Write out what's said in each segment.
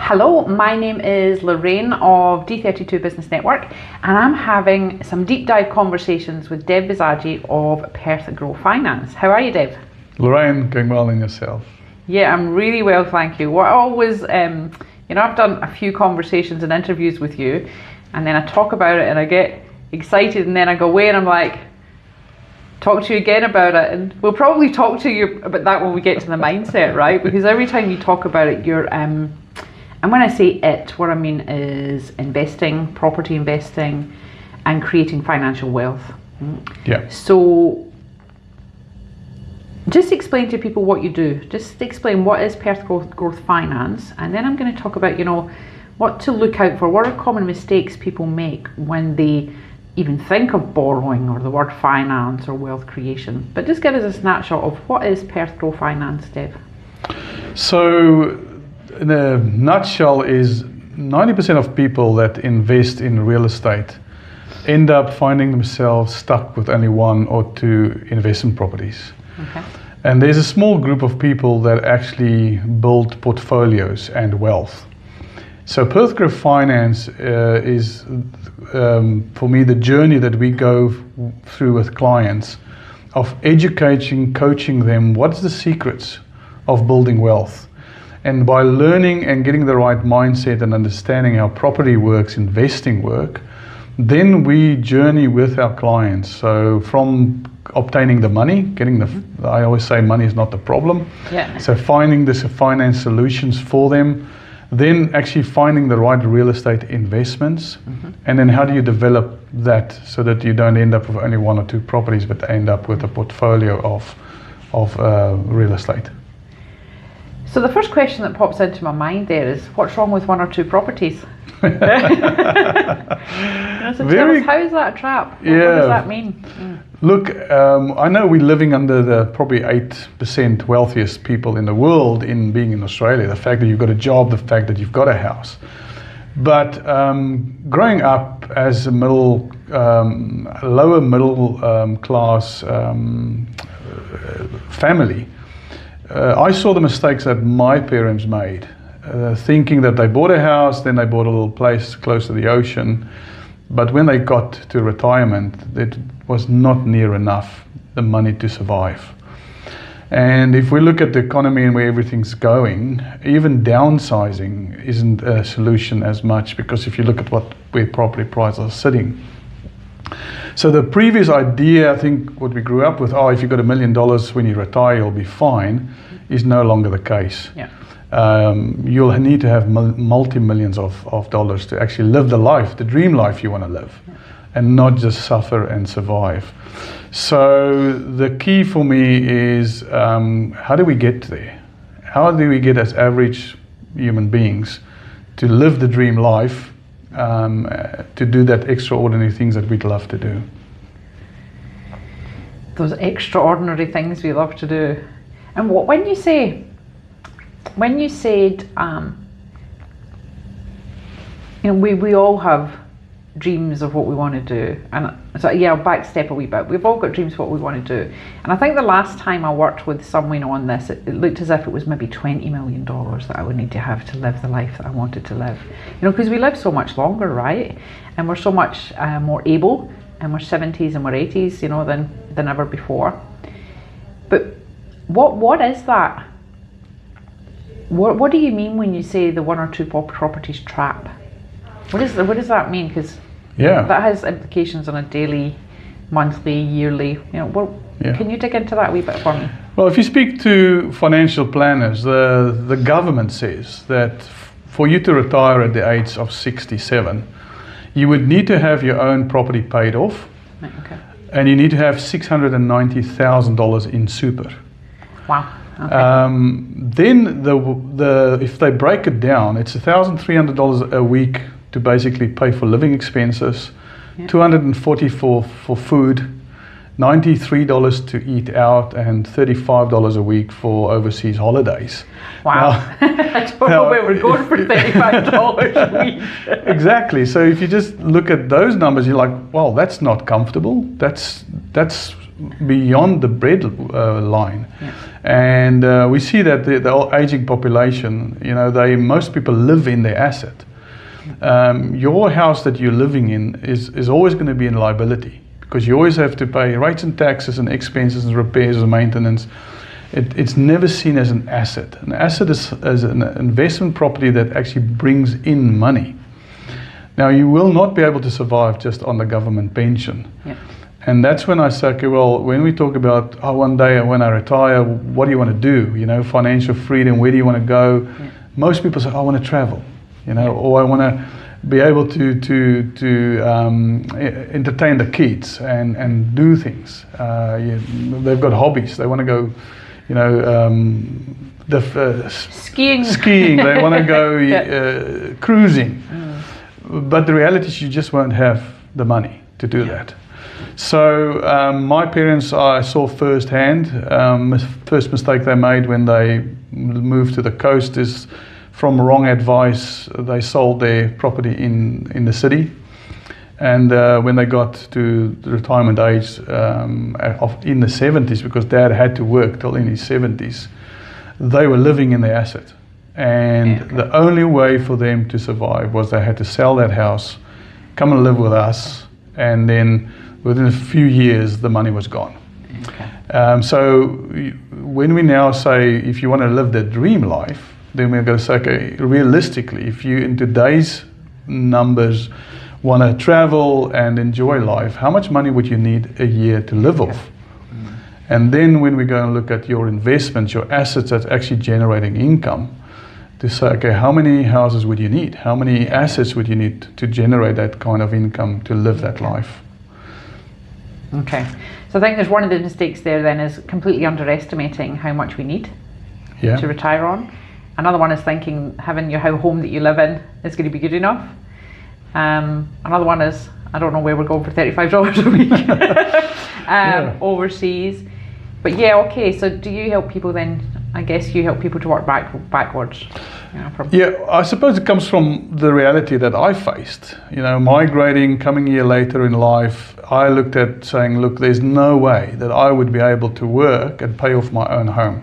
Hello, my name is Lorraine of D32 Business Network, and I'm having some deep dive conversations with Deb Visagie of Perthgrow Finance. How are you, Deb? Lorraine, going well in yourself? Yeah, I'm really well, thank you. What I always, I've done a few conversations and interviews with you, and then I talk about it and I get excited, and then I go away and I'm like, talk to you again about it, and we'll probably talk to you about that when we get to the mindset, right? Because every time you talk about it, you're and when I say it, what I mean is investing, property investing, and creating financial wealth. Yeah. So just explain to people what you do. Just explain what is Perthgrow Finance, and then I'm going to talk about, what to look out for. What are common mistakes people make when they even think of borrowing or the word finance or wealth creation? But just give us a snapshot of what is Perthgrow Finance, Dave. So in a nutshell is 90% of people that invest in real estate end up finding themselves stuck with only one or two investment properties. Okay. And there's a small group of people that actually build portfolios and wealth. So Perthgrow Finance is, for me, the journey that we go through with clients of educating, coaching them, what's the secrets of building wealth. And by learning and getting the right mindset and understanding how property works, investing work, then we journey with our clients. So from obtaining the money, I always say money is not the problem. Yeah. So finding the finance solutions for them, then actually finding the right real estate investments, and then how do you develop that so that you don't end up with only one or two properties, but end up with a portfolio of real estate. So the first question that pops into my mind there is, what's wrong with one or two properties? So tell us, how is that a trap? What does that mean? Look, I know we're living under the probably 8% wealthiest people in the world in being in Australia. The fact that you've got a job, the fact that you've got a house. But growing up as a lower middle class family, I saw the mistakes that my parents made, thinking that they bought a house, then they bought a little place close to the ocean. But when they got to retirement, it was not near enough the money to survive. And if we look at the economy and where everything's going, even downsizing isn't a solution as much, because if you look at where property prices are sitting. So the previous idea, I think what we grew up with, if you've got $1 million when you retire, you'll be fine, is no longer the case. Yeah. You'll need to have multi-millions of dollars to actually live the life, the dream life you want to live, and not just suffer and survive. So the key for me is, how do we get there? How do we get as average human beings to live the dream life, to do that extraordinary things that we'd love to do? Those extraordinary things we love to do. And when you said, we all have dreams of what we want to do, and so I'll back step a wee bit. We've all got dreams of what we want to do, and I think the last time I worked with someone on this, it looked as if it was maybe $20 million that I would need to have to live the life that I wanted to live. Because we live so much longer, right? And we're so much more able, and we're 70s and we're 80s, than ever before. But what is that? What do you mean when you say the one or two properties trap? What does that mean? Because that has implications on a daily, monthly, yearly. Can you dig into that a wee bit for me? Well, if you speak to financial planners, the government says that for you to retire at the age of 67, you would need to have your own property paid off, okay, and you need to have $690,000 in super. Wow. Okay. Then if they break it down, it's $1,300 a week to basically pay for living expenses, $240 for food, $93 to eat out, and $35 a week for overseas holidays. Wow. I don't know where we're going for $35 a week. Exactly. So if you just look at those numbers, you're like, well, that's not comfortable. That's beyond the bread line. Yeah. And we see that the aging population, most people live in their asset. Your house that you're living in is always going to be in liability, because you always have to pay rates and taxes and expenses and repairs and maintenance. It's never seen as an asset. An asset is an investment property that actually brings in money. Now, you will not be able to survive just on the government pension. Yeah. And that's when I say, okay, well, when we talk about, one day when I retire, what do you want to do? Financial freedom, where do you want to go? Yeah. Most people say, I want to travel, or I want to be able to entertain the kids and do things. They've got hobbies. They want to go, skiing. They want to go cruising. But the reality is you just won't have the money to do that. So my parents, I saw firsthand. First mistake they made when they moved to the coast is from wrong advice. They sold their property in the city. And when they got to the retirement age in the 70s, because Dad had to work till in his 70s, they were living in the asset. And the only way for them to survive was they had to sell that house, come and live with us, and then within a few years the money was gone. So when we now say, if you want to live the dream life, then we're going to say, okay, realistically, if you in today's numbers want to travel and enjoy life, how much money would you need a year to live off? And then when we go and look at your investments, your assets that's actually generating income, to say, okay, how many houses would you need? How many assets would you need to generate that kind of income to live that life? Okay. So I think there's one of the mistakes there then is completely underestimating how much we need to retire on. Another one is thinking having your home that you live in is going to be good enough. Another one is, I don't know where we're going for $35 a week overseas. But okay, so do you help people then? I guess you help people to work backwards. I suppose it comes from the reality that I faced. Migrating, coming a year later in life, I looked at saying, look, there's no way that I would be able to work and pay off my own home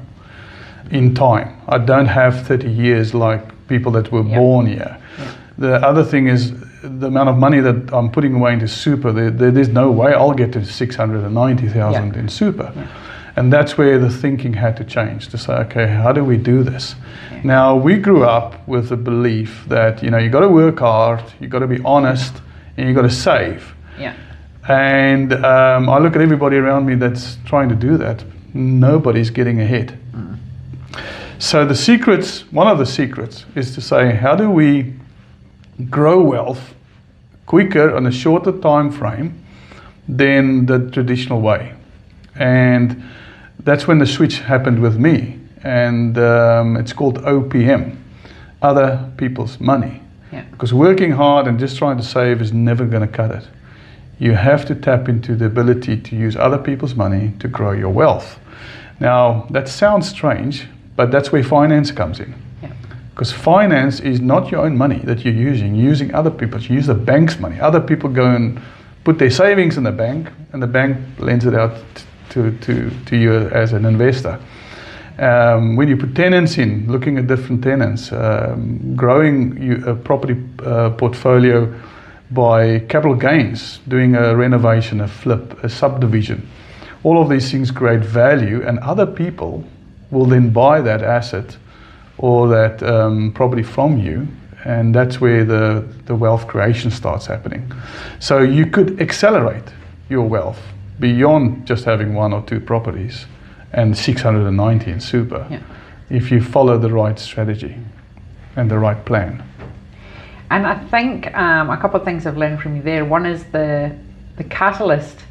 in time. I don't have 30 years like people that were born here. The other thing is the amount of money that I'm putting away into super, there's no way I'll get to 690,000 in super. And that's where the thinking had to change, to say, okay, how do we do this? Now, we grew up with the belief that, you got to work hard, you got to be honest, and you got to save. And I look at everybody around me that's trying to do that. Nobody's getting ahead. So one of the secrets is to say, how do we grow wealth quicker on a shorter time frame than the traditional way? And that's when the switch happened with me, and it's called OPM, other people's money. Because working hard and just trying to save is never going to cut it. You have to tap into the ability to use other people's money to grow your wealth. Now, that sounds strange, but that's where finance comes in. Because finance is not your own money that you're using other people's. You use the bank's money. Other people go and put their savings in the bank, and the bank lends it out to you as an investor. When you put tenants in, looking at different tenants, growing a property portfolio by capital gains, doing a renovation, a flip, a subdivision, all of these things create value, and other people will then buy that asset or that property from you, and that's where the wealth creation starts happening. So you could accelerate your wealth beyond just having one or two properties and 690 in super if you follow the right strategy and the right plan. And I think a couple of things I've learned from you there. One is the catalyst.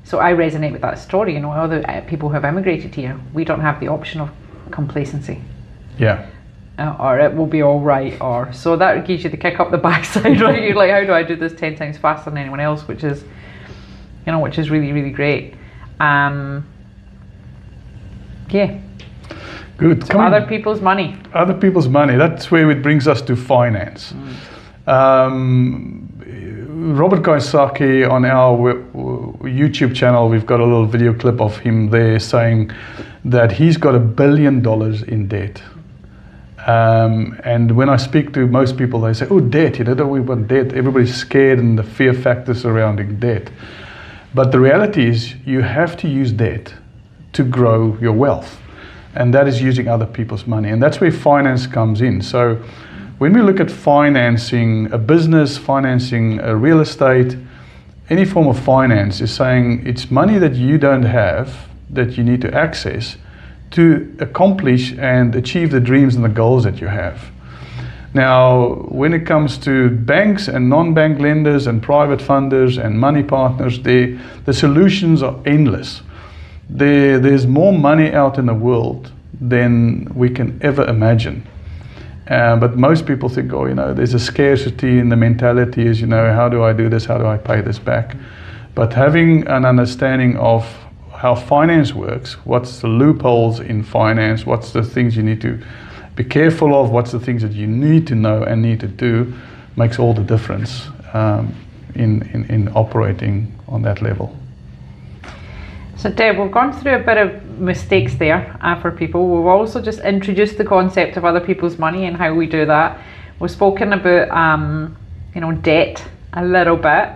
So I resonate with that story. All the people who have emigrated here, we don't have the option of complacency. Or it will be all right, or so that gives you the kick up the backside, right? You're like, how do I do this 10 times faster than anyone else, which is really, really great. Good. So other people's money. Other people's money. That's where it brings us to finance. Robert Kiyosaki on our YouTube channel, we've got a little video clip of him there saying that he's got $1 billion in debt. And when I speak to most people, they say, oh, debt, you know, we want debt. Everybody's scared and the fear factor surrounding debt. But the reality is you have to use debt to grow your wealth. And that is using other people's money. And that's where finance comes in. So when we look at financing a business, financing a real estate, any form of finance is saying it's money that you don't have that you need to access to accomplish and achieve the dreams and the goals that you have. Now, when it comes to banks and non-bank lenders and private funders and money partners, the solutions are endless. There's more money out in the world than we can ever imagine. But most people think, oh, you know, there's a scarcity in the mentality is, you know, how do I do this? How do I pay this back? But having an understanding of how finance works, what's the loopholes in finance, what's the things you need to be careful of, what's the things that you need to know and need to do, makes all the difference in operating on that level. So Deb, we've gone through a bit of mistakes there for people. We've also just introduced the concept of other people's money and how we do that. We've spoken about you know, debt a little bit.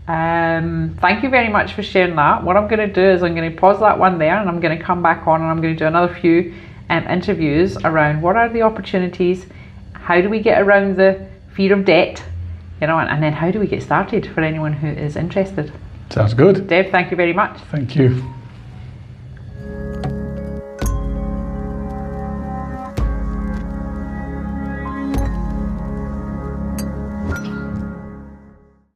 Thank you very much for sharing that. What I'm going to do is I'm going to pause that one there and I'm going to come back on and I'm going to do another few interviews around what are the opportunities, how do we get around the fear of debt, you know, and then how do we get started for anyone who is interested. Sounds good. Deb, thank you very much. Thank you.